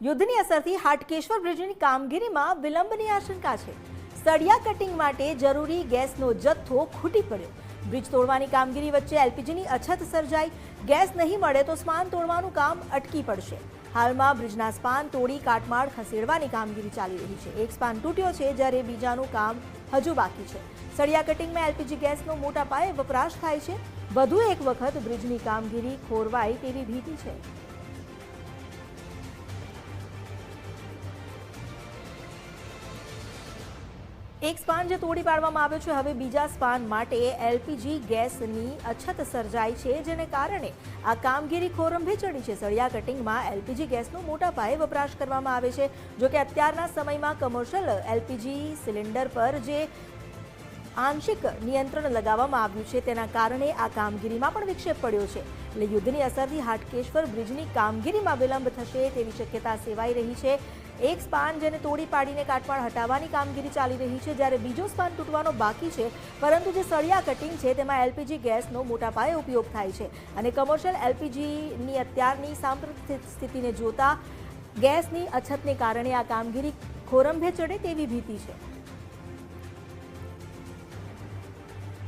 યુદ્ધની અસરથી હાટકેશ્વર બ્રિજની કામગીરીમાં વિલંબની આશંકા છે। સળિયા કટિંગ માટે જરૂરી ગેસનો જથ્થો ખૂટી પડ્યો। બ્રિજ તોડવાની કામગીરી વચ્ચે એલપીજીની અછત સર્જાઈ। ગેસ નહીં મળે તો સ્પાન તોડવાનું કામ અટકી પડશે। હાલમાં બ્રિજના સ્પાન તોડી કાટમાળ ખસેડવાની કામગીરી ચાલી રહી છે। એક સ્પાન તૂટ્યો છે જ્યારે બીજાનું કામ હજુ બાકી છે। સળિયા કટિંગમાં એલપીજી ગેસનો મોટા પાયે વપરાશ થાય છે। વધુ એક વખત બ્રિજની કામગીરી ખોરવાય તેવી ભીતિ છે। એક સ્પાન જે તોડી પાડવામાં આવ્યો છે, હવે બીજા સ્પાન માટે એલપીજી ગેસની અછત સર્જાઈ છે, જેને કારણે આ કામગીરી ખોરંભે ચડી છે। સળિયા કટિંગમાં એલપીજી ગેસનો મોટા પાયે વપરાશ કરવામાં આવે છે। જોકે અત્યારના સમયમાં કમર્શિયલ એલપીજી સિલિન્ડર પર જે આંશિક નિયંત્રણ લગાવવામાં આવ્યું છે, તેના કારણે આ કામગીરીમાં પણ વિક્ષેપ પડ્યો છે। એટલે યુદ્ધની અસરથી હાટકેશ્વર બ્રિજની કામગીરીમાં વિલંબ થશે તેવી શક્યતા સેવાઈ રહી છે। એક સ્પાન જેને તોડી પાડીને કાટમાળ હટાવવાની કામગીરી ચાલી રહી છે, જ્યારે બીજો સ્પાન તૂટવાનો બાકી છે। પરંતુ જે સળિયા કટિંગ છે તેમાં એલપીજી ગેસનો મોટા પાયે ઉપયોગ થાય છે અને કમર્શિયલ એલપીજીની અત્યારની સાંપ્રદાયિક સ્થિતિને જોતા ગેસની અછતને કારણે આ કામગીરી ખોરંભે ચડે તેવી ભીતિ છે।